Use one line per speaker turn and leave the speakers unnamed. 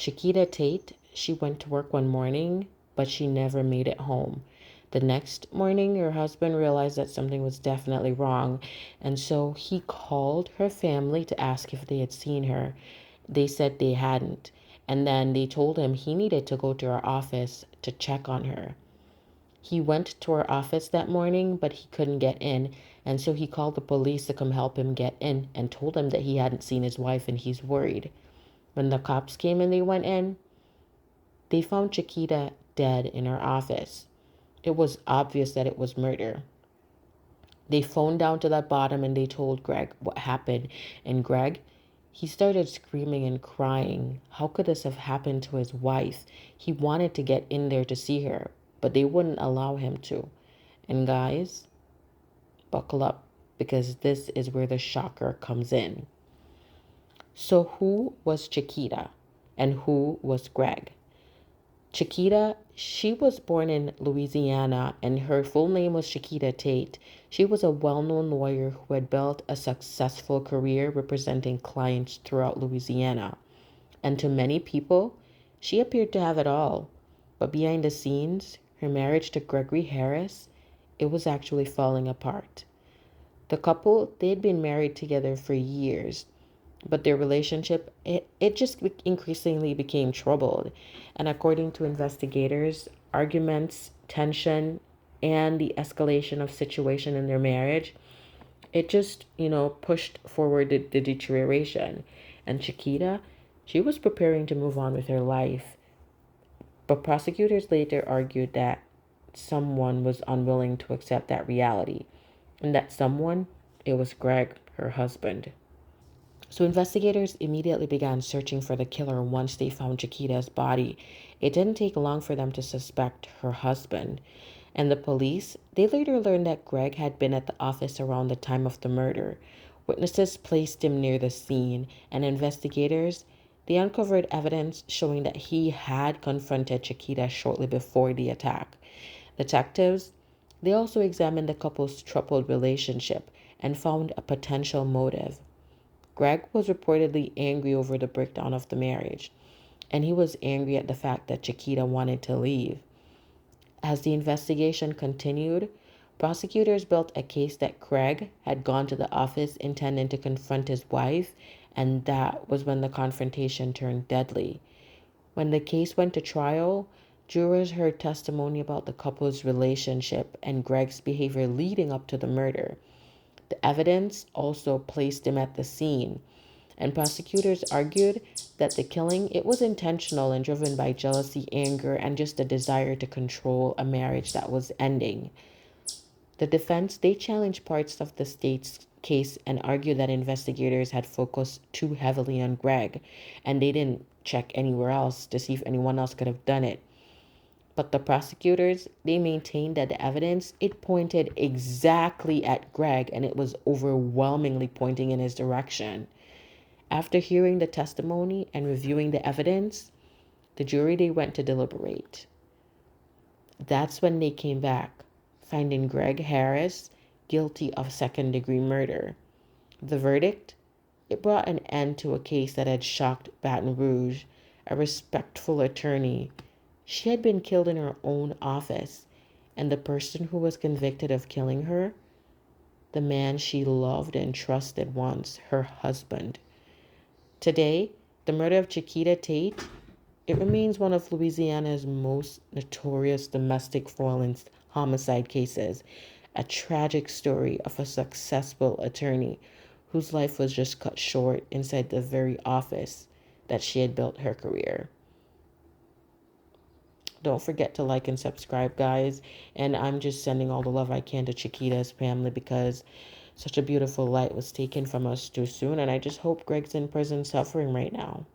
Chiquita Tate, she went to work one morning, but she never made it home. The next morning, her husband realized that something was definitely wrong, and so he called her family to ask if they had seen her. They said they hadn't, and then they told him he needed to go to her office to check on her. He went to her office that morning, but he couldn't get in, and so he called the police to come help him get in and told them that he hadn't seen his wife and he's worried. When the cops came and they went in, they found Chiquita dead in her office. It was obvious that it was murder. They phoned down to the bottom and they told Greg what happened. And Greg, he started screaming and crying. How could this have happened to his wife? He wanted to get in there to see her, but they wouldn't allow him to. And guys, buckle up because this is where the shocker comes in. So, who was Chiquita and who was Greg? Chiquita, she was born in Louisiana and her full name was Chiquita Tate. She was a well known lawyer who had built a successful career representing clients throughout Louisiana. And to many people, she appeared to have it all. But behind the scenes, her marriage to Gregory Harris, it was actually falling apart. The couple, they'd been married together for years, but their relationship, it just increasingly became troubled. And according to investigators, arguments, tension, and the escalation of situation in their marriage, it just, pushed forward the deterioration. And Chiquita, she was preparing to move on with her life. But prosecutors later argued that someone was unwilling to accept that reality. And that someone, it was Greg, her husband. So investigators immediately began searching for the killer once they found Chiquita's body. It didn't take long for them to suspect her husband. And the police, they later learned that Greg had been at the office around the time of the murder. Witnesses placed him near the scene, and investigators, they uncovered evidence showing that he had confronted Chiquita shortly before the attack. Detectives, they also examined the couple's troubled relationship and found a potential motive. Greg was reportedly angry over the breakdown of the marriage, and he was angry at the fact that Chiquita wanted to leave. As the investigation continued, prosecutors built a case that Greg had gone to the office intending to confront his wife, and that was when the confrontation turned deadly. When the case went to trial, jurors heard testimony about the couple's relationship and Greg's behavior leading up to the murder. The evidence also placed him at the scene, and prosecutors argued that the killing it was intentional and driven by jealousy, anger, and just a desire to control a marriage that was ending. The defense they challenged parts of the state's case and argued that investigators had focused too heavily on Greg and they didn't check anywhere else to see if anyone else could have done it. But the prosecutors, they maintained that the evidence, it pointed exactly at Greg and it was overwhelmingly pointing in his direction. After hearing the testimony and reviewing the evidence, the jury, they went to deliberate. That's when they came back, finding Greg Harris guilty of second-degree murder. The verdict, it brought an end to a case that had shocked Baton Rouge. A respectful attorney, she had been killed in her own office, and the person who was convicted of killing her, the man she loved and trusted once, her husband. Today, the murder of Chiquita Tate, it remains one of Louisiana's most notorious domestic violence homicide cases, a tragic story of a successful attorney whose life was just cut short inside the very office that she had built her career. Don't forget to like and subscribe, guys. And I'm just sending all the love I can to Chiquita's family because such a beautiful light was taken from us too soon. And I just hope Greg's in prison suffering right now.